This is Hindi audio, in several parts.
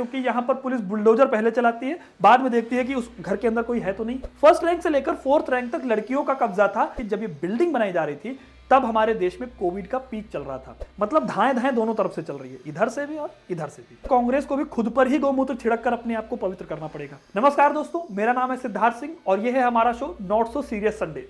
क्योंकि यहाँ पर पुलिस बुलडोजर पहले चलाती है, बाद में देखती है कि उस घर के अंदर कोई है तो नहीं। फर्स्ट रैंक से लेकर फोर्थ रैंक तक लड़कियों का कब्जा था कि जब ये बिल्डिंग बनाई जा रही थी तब हमारे देश में कोविड का पीक चल रहा था। मतलब धाएं धाएं दोनों तरफ से चल रही है, इधर से भी और इधर से भी। कांग्रेस को भी खुद पर ही गौमूत्र छिड़क कर अपने आप को पवित्र करना पड़ेगा। नमस्कार दोस्तों, मेरा नाम है सिद्धार्थ सिंह और यह है हमारा show not so serious Sunday.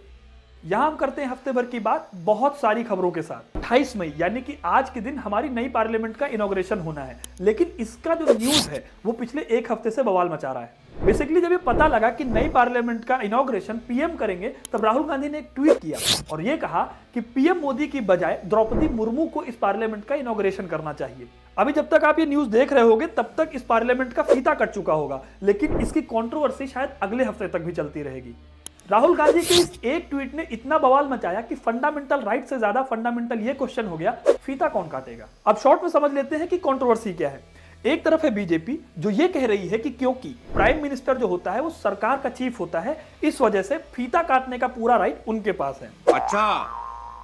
यहां हम करते हैं हफ्ते भर की बात बहुत सारी खबरों के साथ। 28 मई यानी कि आज के दिन हमारी नई पार्लियामेंट का इनॉग्रेशन होना है, लेकिन इसका जो न्यूज है वो पिछले एक हफ्ते से बवाल मचा रहा है। बेसिकली जब ये पता लगा कि नई पार्लियामेंट का इनॉग्रेशन पीएम करेंगे तब राहुल गांधी ने एक ट्वीट किया और ये कहा कि पीएम मोदी की बजाय द्रौपदी मुर्मू को इस पार्लियामेंट का इनॉग्रेशन करना चाहिए। अभी जब तक आप ये न्यूज देख रहे होगे तब तक इस पार्लियामेंट का फीता कट चुका होगा, लेकिन इसकी कंट्रोवर्सी शायद अगले हफ्ते तक भी चलती रहेगी। राहुल गांधी के इस एक ट्वीट ने इतना बवाल मचाया कि फंडामेंटल राइट से ज्यादा फंडामेंटल ये क्वेश्चन हो गया, फीता कौन काटेगा। अब शॉर्ट में समझ लेते हैं कि कंट्रोवर्सी क्या है। एक तरफ है बीजेपी जो ये कह रही है कि क्योंकि प्राइम मिनिस्टर जो होता है वो सरकार का चीफ होता है, इस वजह से फीता काटने का पूरा राइट उनके पास है। अच्छा,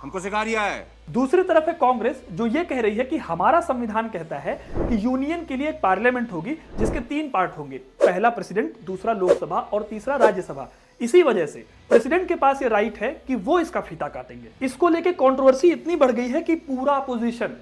हमको सिखा दिया है। दूसरी तरफ है कांग्रेस जो ये कह रही है कि हमारा संविधान कहता है कि यूनियन के लिए एक पार्लियामेंट होगी जिसके 3 पार्ट होंगे, पहला प्रेसिडेंट, दूसरा लोकसभा और तीसरा राज्यसभा। इसी वजह से प्रेसिडेंट के पास ये राइट है कि वो इसका फीता काटेंगे। इसको लेके कंट्रोवर्सी इतनी बढ़ गई है कि पूरा अपोजिशन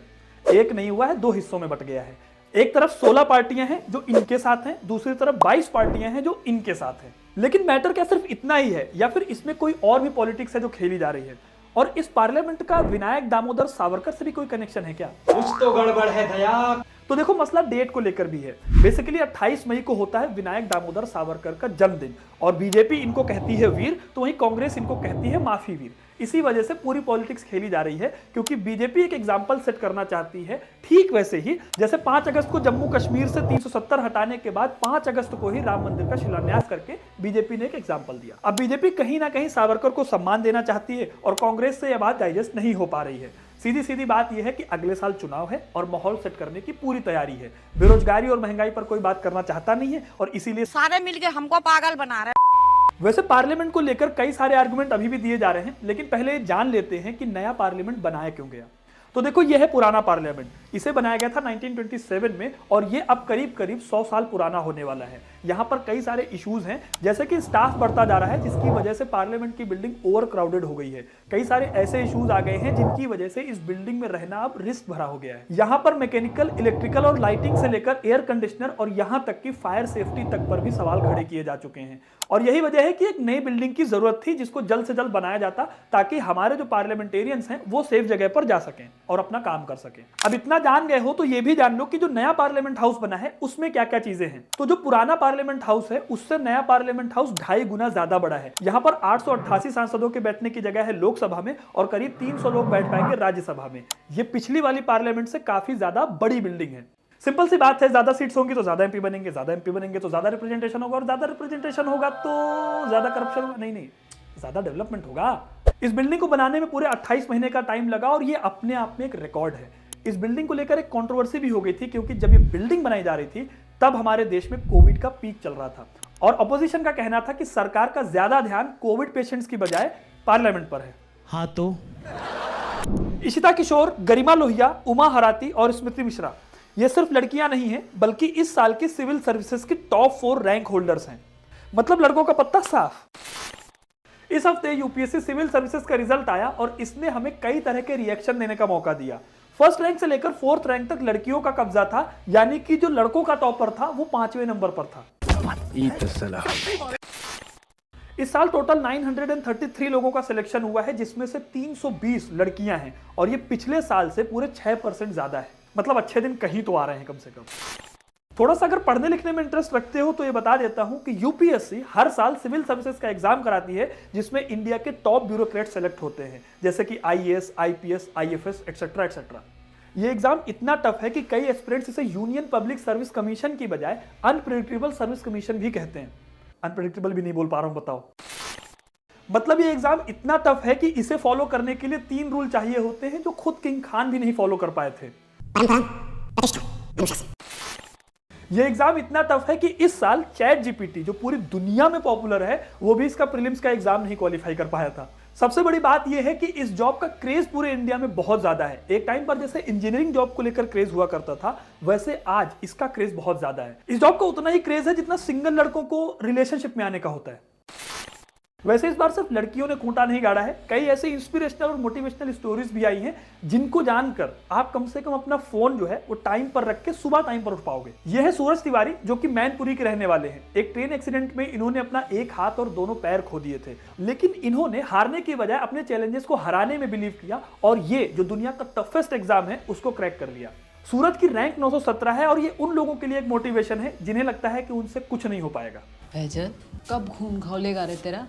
एक नहीं हुआ है, 2 हिस्सों में बट गया है। एक तरफ 16 पार्टियां हैं जो इनके साथ हैं, दूसरी तरफ 22 पार्टियां हैं जो इनके साथ हैं। लेकिन मैटर क्या सिर्फ इतना ही है या फिर इसमें कोई और भी पॉलिटिक्स है जो खेली जा रही है? और इस पार्लियामेंट का विनायक दामोदर सावरकर से भी कोई कनेक्शन है क्या? कुछ तो गड़बड़ है दया। तो देखो, मसला डेट को लेकर भी है। बेसिकली 28 मई को होता है विनायक दामोदर सावरकर का जन्मदिन और बीजेपी इनको कहती है वीर, तो वहीं कांग्रेस इनको कहती है माफी वीर। इसी वजह से पूरी पॉलिटिक्स खेली जा रही है, क्योंकि बीजेपी एक एग्जांपल सेट करना चाहती है। ठीक वैसे ही जैसे 5 अगस्त को जम्मू कश्मीर से 370 हटाने के बाद 5 अगस्त को ही राम मंदिर का शिलान्यास करके बीजेपी ने एक एग्जांपल दिया। अब बीजेपी कहीं ना कहीं सावरकर को सम्मान देना चाहती है और कांग्रेस से यह बात डाइजेस्ट नहीं हो पा रही है। सीधी सीधी बात यह है कि अगले साल चुनाव है और माहौल सेट करने की पूरी तैयारी है। बेरोजगारी और महंगाई पर कोई बात करना चाहता नहीं है और इसीलिए सारे मिलके हमको पागल बना रहे हैं। वैसे पार्लियामेंट को लेकर कई सारे आर्गुमेंट अभी भी दिए जा रहे हैं, लेकिन पहले जान लेते हैं कि नया पार्लियामेंट बनाया क्यों गया। तो देखो, यह है पुराना पार्लियामेंट। इसे बनाया गया था 1927 में और ये अब करीब करीब 100 साल पुराना होने वाला है। यहाँ पर कई सारे इश्यूज हैं, जैसे कि स्टाफ बढ़ता जा रहा है जिसकी वजह से पार्लियामेंट की बिल्डिंग ओवर क्राउडेड हो गई है। कई सारे ऐसे इश्यूज आ गए हैं जिनकी वजह से इस बिल्डिंग में रहना अब रिस्क भरा हो गया है। यहाँ पर मैकेनिकल, इलेक्ट्रिकल और लाइटिंग से लेकर एयर कंडीशनर और यहाँ तक कि फायर सेफ्टी तक पर भी सवाल खड़े किए जा चुके हैं। और यही वजह है कि एक नई बिल्डिंग की जरूरत थी जिसको जल्द से जल्द बनाया जाता, ताकि हमारे जो पार्लियामेंटेरियंस हैं वो सेफ जगह पर जा सकें और अपना काम कर सकें। अब इतना जान गए हो तो ये भी जान लो कि जो नया पार्लियामेंट हाउस बना है उसमें क्या क्या चीजें हैं। तो जो पुराना पार्लियामेंट हाउस है उससे नया पार्लियामेंट हाउस 2.5 गुना ज्यादा बड़ा है। यहाँ पर 888 सांसदों के बैठने की जगह है लोकसभा में और करीब 300 लोग बैठ पाएंगे राज्यसभा में। ये पिछली वाली पार्लियामेंट से काफी ज्यादा बड़ी बिल्डिंग है। सिंपल सी बात है, ज्यादा सीट्स होंगी तो ज्यादा एमपी बनेंगे, ज्यादा एमपी बनेंगे तो ज्यादा रिप्रेजेंटेशन होगा और ज्यादा रिप्रेजेंटेशन होगा तो ज्यादा करप्शन होगा। नहीं, ज्यादा डेवलपमेंट होगा। इस बिल्डिंग को बनाने में पूरे 28 महीने का टाइम लगा और ये अपने आप में एक रिकॉर्ड है। इस बिल्डिंग को लेकर एक कंट्रोवर्सी भी हो गई थी, क्योंकि जब ये बिल्डिंग बनाई जा रही थी तब हमारे देश में कोविड का पीक चल रहा था और अपोजिशन का कहना था कि सरकार का ज्यादा ध्यान कोविड पेशेंट्स की बजाय पार्लियामेंट पर है। हाँ तो इशिता किशोर, गरिमा लोहिया, उमा हराती और स्मृति मिश्रा ये सिर्फ लड़कियां नहीं हैं, बल्कि इस साल की सिविल सर्विसेज की टॉप 4 रैंक होल्डर्स हैं। मतलब लड़कों का पत्ता साफ। इस हफ्ते यूपीएससी सिविल सर्विसेज का रिजल्ट आया और इसने हमें कई तरह के रिएक्शन देने का मौका दिया। फर्स्ट रैंक से लेकर 4th रैंक तक लड़कियों का कब्जा था, यानी कि जो लड़कों का टॉपर था वो 5वें नंबर पर था। इस साल टोटल 933 लोगों का सिलेक्शन हुआ है, जिसमें से 320 लड़कियां हैं और ये पिछले साल से पूरे 6% ज्यादा है। मतलब अच्छे दिन कहीं तो आ रहे हैं कम से कम। थोड़ा सा अगर पढ़ने लिखने में इंटरेस्ट रखते हो तो ये बता देता हूं कि यूपीएससी हर साल सिविल सर्विसेज का एग्जाम कराती है, जिसमें इंडिया के टॉप ब्यूरोक्रेट सेलेक्ट होते हैं, जैसे कि IAS, IPS, IFS etcetera etcetera. ये एग्जाम इतना टफ है कि कई एस्पिरेंट्स इसे यूनियन पब्लिक सर्विस कमीशन की बजाय अनप्रेडिक्टेबल सर्विस कमीशन भी कहते हैं। अनप्रेडिक्टेबल भी नहीं बोल पा रहा हूं, बताओ। मतलब ये एग्जाम इतना टफ है कि इसे फॉलो करने के लिए 3 रूल चाहिए होते हैं जो खुद किंग खान भी नहीं फॉलो कर पाए थे। ये एग्जाम इतना टफ है कि इस साल चैट जीपीटी जो पूरी दुनिया में पॉपुलर है वो भी इसका प्रीलिम्स का एग्जाम नहीं क्वालिफाई कर पाया था। सबसे बड़ी बात यह है कि इस जॉब का क्रेज पूरे इंडिया में बहुत ज्यादा है। एक टाइम पर जैसे इंजीनियरिंग जॉब को लेकर क्रेज हुआ करता था, वैसे आज इसका क्रेज बहुत ज्यादा है। इस जॉब का उतना ही क्रेज है जितना सिंगल लड़कों को रिलेशनशिप में आने का होता है। वैसे इस बार सिर्फ लड़कियों ने खूंटा नहीं गाड़ा है, कई ऐसे इंस्पिरेशनल और मोटिवेशनल स्टोरीज भी आई हैं जिनको जानकर आप कम से कम अपना फोन जो है वो टाइम पर रख के सुबह टाइम पर उठ पाओगे। यह है सूरज तिवारी, जो कि मैनपुरी के रहने वाले हैं। एक ट्रेन एक्सीडेंट में इन्होंने अपना एक हाथ और दोनों पैर खो दिए थे, लेकिन इन्होंने हारने की बजाय अपने चैलेंजेस को हराने में बिलीव किया और ये जो दुनिया का टफेस्ट एग्जाम है उसको क्रैक कर लिया। सूरज की रैंक 917 है और ये उन लोगों के लिए एक मोटिवेशन है जिन्हें लगता है कि उनसे कुछ नहीं हो पाएगा। फैजल, कब खून खौलेगा रे तेरा?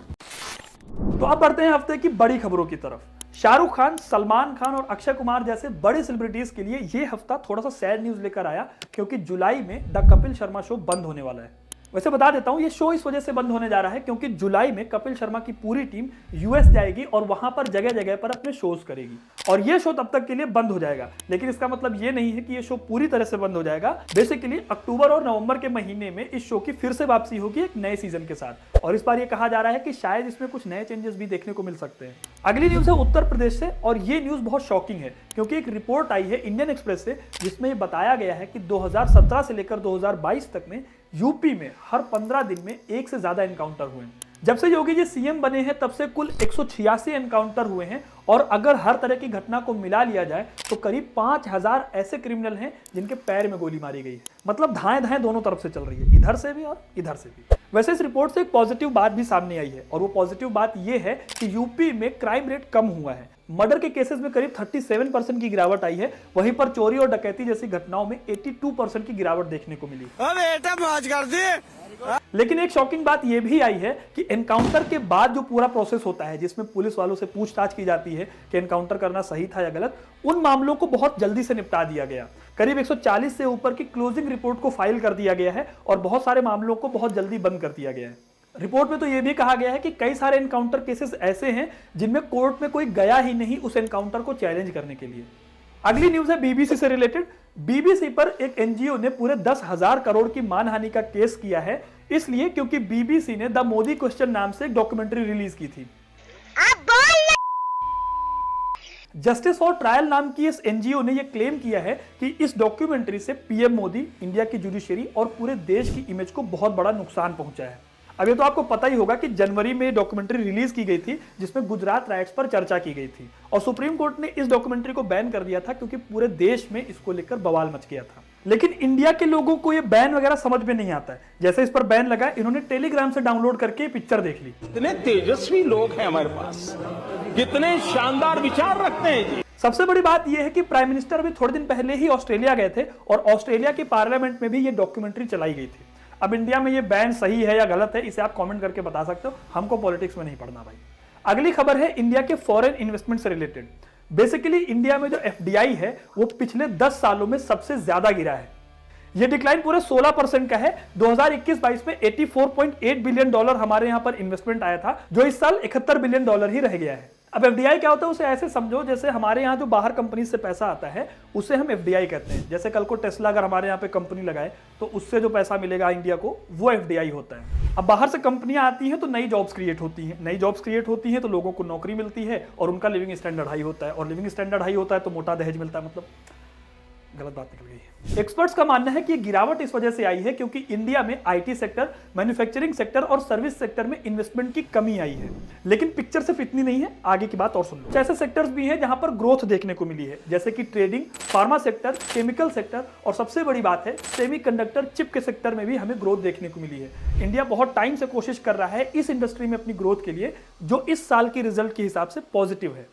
तो अब बढ़ते हैं हफ्ते की बड़ी खबरों की तरफ। शाहरुख खान, सलमान खान और अक्षय कुमार जैसे बड़े सेलिब्रिटीज के लिए ये हफ्ता थोड़ा सा सैड न्यूज लेकर आया, क्योंकि जुलाई में द कपिल शर्मा शो बंद होने वाला है। वैसे बता देता हूं, ये शो इस वजह से बंद होने जा रहा है क्योंकि जुलाई में कपिल शर्मा की पूरी टीम यूएस जाएगी और वहां पर जगह जगह पर अपने शोज करेगी और ये शो तब तक के लिए बंद हो जाएगा। लेकिन इसका मतलब ये नहीं है कि ये शो पूरी तरह से बंद हो जाएगा। बेसिकली अक्टूबर और नवंबर के महीने में इस शो की फिर से वापसी होगी एक नए सीजन के साथ, और इस बार ये कहा जा रहा है कि शायद इसमें कुछ नए चेंजेस भी देखने को मिल सकते हैं। अगली न्यूज है उत्तर प्रदेश से, और ये न्यूज बहुत शॉकिंग है क्योंकि एक रिपोर्ट आई है इंडियन एक्सप्रेस से जिसमें यह बताया गया है कि 2017 से लेकर 2022 तक में यूपी में हर 15 दिन में एक से ज्यादा एनकाउंटर हुए हैं। जब से योगी जी सीएम बने हैं तब से कुल 186 एनकाउंटर हुए हैं, और अगर हर तरह की घटना को मिला लिया जाए तो करीब 5000 ऐसे क्रिमिनल हैं जिनके पैर में गोली मारी गई है। मतलब धाएं धाएं दोनों तरफ से चल रही है, इधर से भी और इधर से भी। वैसे इस रिपोर्ट से एक पॉजिटिव बात भी सामने आई है, और वो पॉजिटिव बात यह है कि यूपी में क्राइम रेट कम हुआ है। मर्डर के केसेस में करीब 37% की गिरावट आई है, वहीं पर चोरी और डकैती जैसी घटनाओं में 82% की गिरावट देखने को मिली। लेकिन एक शॉकिंग बात यह भी आई है कि एनकाउंटर के बाद जो पूरा प्रोसेस होता है जिसमें पुलिस वालों से पूछताछ की जाती है कि एनकाउंटर करना सही था या गलत, उन मामलों को बहुत जल्दी से निपटा दिया गया। करीब 140 से ऊपर की क्लोजिंग रिपोर्ट को फाइल कर दिया गया है और बहुत सारे मामलों को बहुत जल्दी बंद कर दिया गया है। रिपोर्ट में तो यह भी कहा गया है कि कई सारे एनकाउंटर केसेस ऐसे हैं जिनमें कोर्ट में कोई गया ही नहीं उस एनकाउंटर को चैलेंज करने के लिए। अगली न्यूज है बीबीसी से रिलेटेड। बीबीसी पर एक एनजीओ ने पूरे 10,000 करोड़ की मानहानि का केस किया है, इसलिए क्योंकि बीबीसी ने द मोदी क्वेश्चन नाम से एक डॉक्यूमेंट्री रिलीज की थी। जस्टिस फॉर ट्रायल नाम की इस एनजीओ ने यह क्लेम किया है कि इस डॉक्यूमेंट्री से पीएम मोदी, इंडिया की जुडिशरी और पूरे देश की इमेज को बहुत बड़ा नुकसान पहुंचा है। अब ये तो आपको पता ही होगा कि जनवरी में डॉक्यूमेंट्री रिलीज की गई थी जिसमें गुजरात राइट्स पर चर्चा की गई थी, और सुप्रीम कोर्ट ने इस डॉक्यूमेंट्री को बैन कर दिया था क्योंकि पूरे देश में इसको लेकर बवाल मच गया था। लेकिन इंडिया के लोगों को ये बैन वगैरह समझ में नहीं आता है। जैसे इस पर बैन लगा, इन्होंने टेलीग्राम से डाउनलोड करके पिक्चर देख ली। कितने तेजस्वी लोग हैं हमारे पास, कितने शानदार विचार रखते हैं जी। सबसे बड़ी बात यह है कि प्राइम मिनिस्टर अभी थोड़े दिन पहले ही ऑस्ट्रेलिया गए थे और ऑस्ट्रेलिया की पार्लियामेंट में भी ये डॉक्यूमेंट्री चलाई गई थी। अब इंडिया में ये बैन सही है या गलत है, इसे आप कमेंट करके बता सकते हो, हमको पॉलिटिक्स में नहीं पढ़ना भाई। अगली खबर है इंडिया के फॉरेन इन्वेस्टमेंट से रिलेटेड। बेसिकली इंडिया में जो एफडीआई है वो पिछले 10 सालों में सबसे ज्यादा गिरा है। ये डिक्लाइन पूरे 16% का है। 2021-22 में $84.8 बिलियन हमारे यहां पर इन्वेस्टमेंट आया था, जो इस साल $71 बिलियन ही रह गया है। अब एफडीआई क्या होता है, उसे ऐसे समझो जैसे हमारे यहाँ जो बाहर कंपनी से पैसा आता है उसे हम एफडीआई कहते हैं। जैसे कल को टेस्ला अगर हमारे यहाँ पे कंपनी लगाए तो उससे जो पैसा मिलेगा इंडिया को, वो एफडीआई होता है। अब बाहर से कंपनियां आती हैं तो नई जॉब्स क्रिएट होती हैं, नई जॉब्स क्रिएट होती हैं तो लोगों को नौकरी मिलती है और उनका लिविंग स्टैंडर्ड हाई होता है, और लिविंग स्टैंडर्ड हाई होता है तो मोटा दहेज मिलता है। मतलब गलत बात निकल गई। एक्सपर्ट्स का मानना है कि ये गिरावट इस वजह से आई है क्योंकि इंडिया में आईटी सेक्टर, मैन्युफैक्चरिंग सेक्टर और सर्विस सेक्टर में इन्वेस्टमेंट की कमी आई है। लेकिन पिक्चर सिर्फ इतनी नहीं है, आगे की बात और सुन लो। ऐसे सेक्टर्स भी हैं जहां पर ग्रोथ देखने को मिली है, जैसे कि trading, pharma sector, chemical sector, और सबसे बड़ी बात है सेमीकंडक्टर चिप के सेक्टर में भी हमें ग्रोथ देखने को मिली है। इंडिया बहुत टाइम से कोशिश कर रहा है इस इंडस्ट्री में अपनी ग्रोथ के लिए, जो इस साल की रिजल्ट के हिसाब से पॉजिटिव है।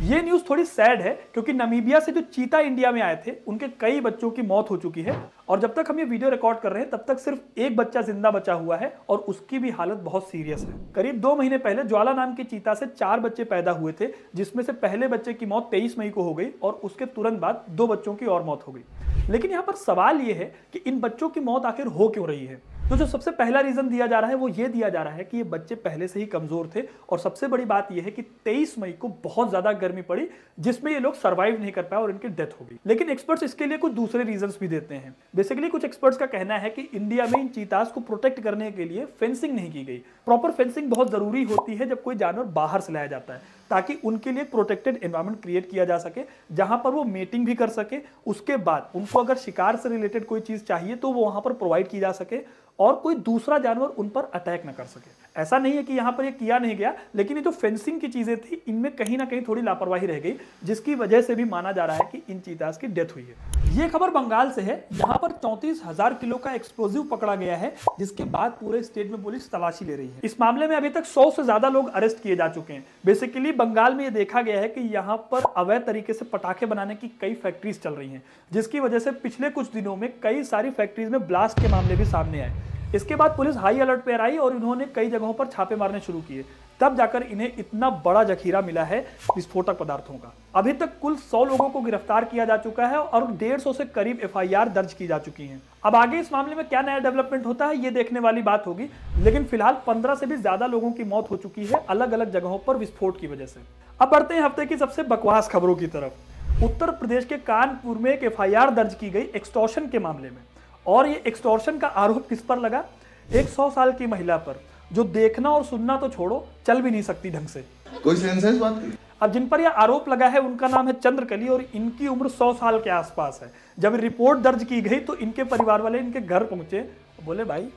ये न्यूज थोड़ी सैड है क्योंकि नामीबिया से जो चीता इंडिया में आए थे उनके कई बच्चों की मौत हो चुकी है, और जब तक हम ये वीडियो रिकॉर्ड कर रहे हैं तब तक सिर्फ एक बच्चा जिंदा बचा हुआ है और उसकी भी हालत बहुत सीरियस है। करीब 2 महीने पहले ज्वाला नाम की चीता से 4 बच्चे पैदा हुए थे, जिसमें से पहले बच्चे की मौत 23 मई को हो गई और उसके तुरंत बाद 2 बच्चों की और मौत हो गई। लेकिन यहाँ पर सवाल ये है कि इन बच्चों की मौत आखिर हो क्यों रही है। तो जो सबसे पहला रीजन दिया जा रहा है वो ये दिया जा रहा है कि ये बच्चे पहले से ही कमजोर थे, और सबसे बड़ी बात ये है कि 23 मई को बहुत ज्यादा गर्मी पड़ी जिसमें ये लोग सर्वाइव नहीं कर पाए और इनकी डेथ हो गई। लेकिन एक्सपर्ट्स इसके लिए कुछ दूसरे रीजंस भी देते हैं। बेसिकली कुछ एक्सपर्ट्स का कहना है कि इंडिया में इन चीतास को प्रोटेक्ट करने के लिए फेंसिंग नहीं की गई। प्रॉपर फेंसिंग बहुत जरूरी होती है जब कोई जानवर बाहर से लाया जाता है, ताकि उनके लिए प्रोटेक्टेड एनवायरनमेंट क्रिएट किया जा सके जहां पर वो मीटिंग भी कर सके। उसके बाद उनको अगर शिकार से रिलेटेड कोई चीज चाहिए तो वो वहां पर प्रोवाइड की जा सके और कोई दूसरा जानवर उन पर अटैक ना कर सके। ऐसा नहीं है कि यहां पर ये किया नहीं गया, लेकिन ये जो फेंसिंग की चीजें थी इनमें कहीं ना कहीं थोड़ी लापरवाही रह गई, जिसकी वजह से भी माना जा रहा है कि इन चीतास की डेथ हुई है। ये खबर बंगाल से है, जहां पर 34,000 किलो का एक्सप्लोजिव पकड़ा गया है, जिसके बाद पूरे स्टेट में पुलिस तलाशी ले रही है। इस मामले में अभी तक 100 से ज्यादा लोग अरेस्ट किए जा चुके हैं। बेसिकली बंगाल में ये देखा गया है कि यहाँ पर अवैध तरीके से पटाखे बनाने की कई फैक्ट्रीज चल रही हैं, जिसकी वजह से पिछले कुछ दिनों में कई सारी फैक्ट्रीज में ब्लास्ट के मामले भी सामने आए। इसके बाद पुलिस हाई अलर्ट पर आई और उन्होंने कई जगहों पर छापे मारने शुरू किए, तब जाकर इन्हें इतना बड़ा जखीरा मिला है विस्फोटक पदार्थों का। अभी तक कुल 100 लोगों को गिरफ्तार किया जा चुका है और 150 से करीब एफआईआर दर्ज की जा चुकी हैं। अब आगे इस मामले में क्या नया डेवलपमेंट होता है ये देखने वाली बात होगी, लेकिन फिलहाल 15 से भी ज्यादा लोगों की मौत हो चुकी है अलग अलग जगहों पर विस्फोट की वजह से। अब बढ़ते हैं हफ्ते की सबसे बकवास खबरों की तरफ। उत्तर प्रदेश के कानपुर में एक एफआईआर दर्ज की गई एक्सटॉर्शन के मामले में, और ये एक्सटॉर्शन का आरोप किस पर लगा? एक 100 साल की महिला पर, जो देखना और सुनना तो छोड़ो, चल भी नहीं सकती ढंग से। कोई सेंस है इस बात की? अब जिन पर यह आरोप लगा है उनका नाम है चंद्रकली और इनकी उम्र 100 साल के आसपास है। जब रिपोर्ट दर्ज की गई तो इनके परिवार वाले इनके घर पहुंचे, बोले भाई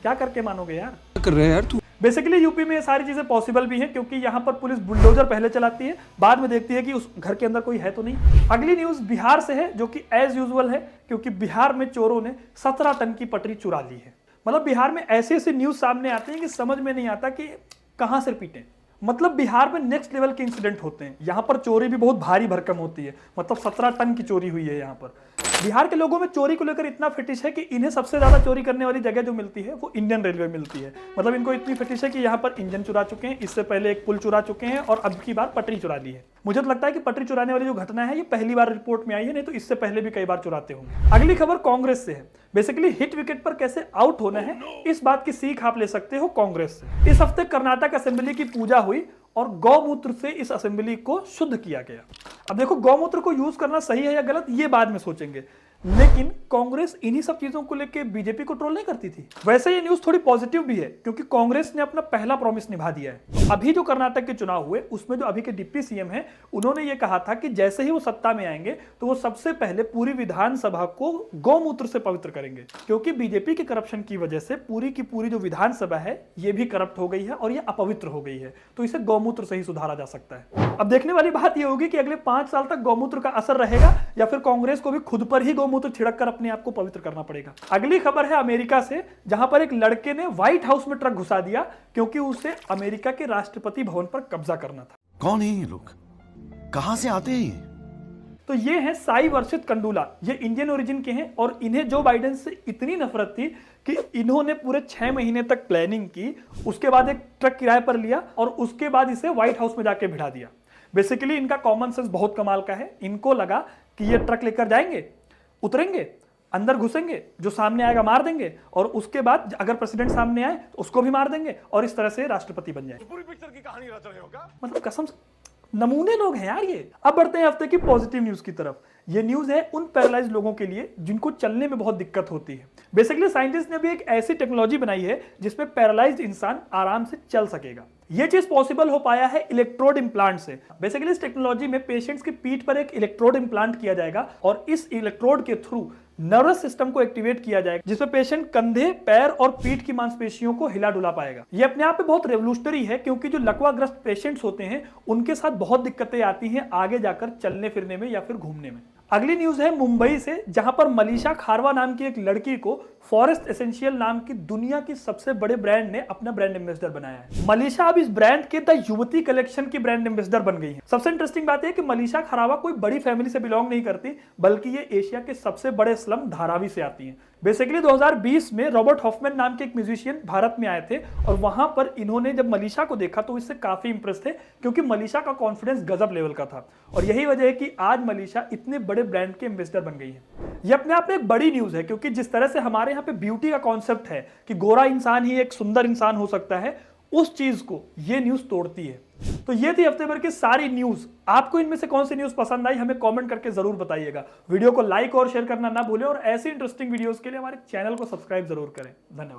क्या करके मानोगे यार, कर रहे यार तू। बेसिकली यूपी में ये सारी चीजें पॉसिबल भी हैं, क्योंकि यहाँ पर पुलिस बुलडोजर पहले चलाती है, बाद में देखती है कि उस घर के अंदर कोई है तो नहीं। अगली न्यूज बिहार से है, जो कि एज यूजुअल है, क्योंकि बिहार में चोरों ने 17 टन की पटरी चुरा ली है। मतलब बिहार में ऐसे ऐसे न्यूज सामने आते हैं कि समझ में नहीं आता कि कहां से पीटें। मतलब बिहार में नेक्स्ट लेवल के इंसिडेंट होते हैं। यहाँ पर चोरी भी बहुत भारी भरकम होती है, मतलब 17 टन की चोरी हुई है यहाँ पर। बिहार के लोगों में चोरी को लेकर इतना फिटिश है कि इन्हें सबसे ज्यादा चोरी करने वाली जगह जो मिलती है वो इंडियन रेलवे मिलती है। मतलब इनको इतनी फिटिश है कि यहाँ पर इंजन चुरा चुके हैं, इससे पहले एक पुल चुरा चुके हैं और अब की बार पटरी चुरा ली है। मुझे तो लगता है कि पटरी चुराने वाली जो घटना है ये पहली बार रिपोर्ट में आई है, नहीं तो इससे पहले भी कई बार चुराते होंगे। अगली खबर कांग्रेस से है। बेसिकली हिट विकेट पर कैसे आउट होना है, इस बात की सीख आप ले सकते हो कांग्रेस से। इस हफ्ते कर्नाटक असेंबली की पूजा हुई और गौमूत्र से इस असेंबली को शुद्ध किया गया। अब देखो, गौमूत्र को यूज करना सही है या गलत ये बाद में सोचेंगे, लेकिन कांग्रेस इन्हीं सब चीजों को लेकर बीजेपी को ट्रोल नहीं करती थी। वैसे ये न्यूज थोड़ी पॉजिटिव भी है, क्योंकि कांग्रेस ने अपना पहला प्रॉमिस निभा दिया है। तो अभी जो कर्नाटक के चुनाव हुए उसमें जो अभी के डिप्टी सीएम हैं, उन्होंने ये कहा था कि जैसे ही वो सत्ता में आएंगे तो वो सबसे पहले पूरी विधानसभा को गौमूत्र से पवित्र करेंगे, क्योंकि बीजेपी के करप्शन की वजह से पूरी की पूरी जो विधानसभा है ये भी करप्ट हो गई है और ये अपवित्र हो गई है, तो इसे गौमूत्र से ही सुधारा जा सकता है। अब देखने वाली बात यह होगी कि अगले 5 साल तक गौमूत्र का असर रहेगा या फिर कांग्रेस को भी खुद पर ही गौमूत्र छिड़क कर अपने आप को पवित्र करना पड़ेगा। अगली खबर है अमेरिका से, जहां पर एक लड़के ने व्हाइट हाउस में ट्रक घुसा दिया क्योंकि उसे अमेरिका के राष्ट्रपति भवन पर कब्जा करना था। कौन है ये लोग, कहां से आते हैं? तो ये हैं साई वर्षित कंडूला। ये इंडियन ओरिजिन के हैं और इन्हें जो बाइडेन से इतनी नफरत थी कि इन्होंने पूरे 6 महीने तक प्लानिंग की, उसके बाद एक ट्रक किराए पर लिया और उसके बाद इसे व्हाइट हाउस में जाके भिड़ा दिया। बेसिकली इनका कॉमन सेंस बहुत कमाल का है। इनको लगा कि ये ट्रक लेकर जाएंगे, उतरेंगे, अंदर घुसेंगे, जो सामने आएगा मार देंगे और उसके बाद अगर प्रेसिडेंट सामने आए तो उसको भी मार देंगे और इस तरह से राष्ट्रपति बन जाए। पूरी पिक्चर की कहानी रच रहे हो क्या? मतलब कसम से नमूने लोग हैं यार ये। अब बढ़ते हैं हफ्ते की पॉजिटिव न्यूज की तरफ। ये न्यूज है उन पैरालाइज्ड लोगों के लिए जिनको चलने में बहुत दिक्कत होती है। बेसिकली साइंटिस्ट ने भी एक ऐसी टेक्नोलॉजी बनाई है जिसमें पैरालाइज्ड इंसान आराम से चल सकेगा। ये चीज पॉसिबल हो पाया है इलेक्ट्रोड इम्प्लांट से। बेसिकली इस टेक्नोलॉजी में पेशेंट्स की पीठ पर एक इलेक्ट्रोड इम्प्लांट किया जाएगा और इस इलेक्ट्रोड के थ्रू नर्वस सिस्टम को एक्टिवेट किया जाएगा, जिसमें पेशेंट कंधे, पैर और पीठ की मांसपेशियों को हिला डुला पाएगा। ये अपने आप में बहुत रेवोल्यूशनरी है, क्योंकि जो लकवाग्रस्त पेशेंट्स होते हैं उनके साथ बहुत दिक्कतें आती हैं आगे जाकर चलने फिरने में या फिर घूमने में। अगली न्यूज है मुंबई से, जहां पर मनीषा खारवा नाम की एक लड़की को फॉरेस्ट एसेंशियल नाम की दुनिया की सबसे बड़े ब्रांड ने अपना ब्रांड एम्बेसडर बनाया है। मनीषा अब इस ब्रांड के द युवती कलेक्शन की ब्रांड एम्बेसडर बन गई है। सबसे इंटरेस्टिंग बात है कि मनीषा खारावा कोई बड़ी फैमिली से बिलोंग नहीं करती, बल्कि ये एशिया के सबसे बड़े स्लम धारावी से आती हैं। बेसिकली 2020 में रॉबर्ट हॉफमैन नाम के एक म्यूजिशियन भारत में आए थे और वहां पर इन्होंने जब मनीषा को देखा तो इससे काफी इंप्रेस थे, क्योंकि मनीषा का कॉन्फिडेंस गजब लेवल का था और यही वजह है कि आज मनीषा इतने बड़े ब्रांड के एम्बेसडर बन गई है। ये अपने आप में एक बड़ी न्यूज है, क्योंकि जिस तरह से हमारे यहाँ पे ब्यूटी का कॉन्सेप्ट है कि गोरा इंसान ही एक सुंदर इंसान हो सकता है, उस चीज को ये न्यूज तोड़ती है। तो ये थी हफ्ते भर की सारी न्यूज। आपको इनमें से कौन सी न्यूज पसंद आई हमें कमेंट करके जरूर बताइएगा। वीडियो को लाइक और शेयर करना ना भूलें और ऐसी इंटरेस्टिंग वीडियोस के लिए हमारे चैनल को सब्सक्राइब जरूर करें। धन्यवाद।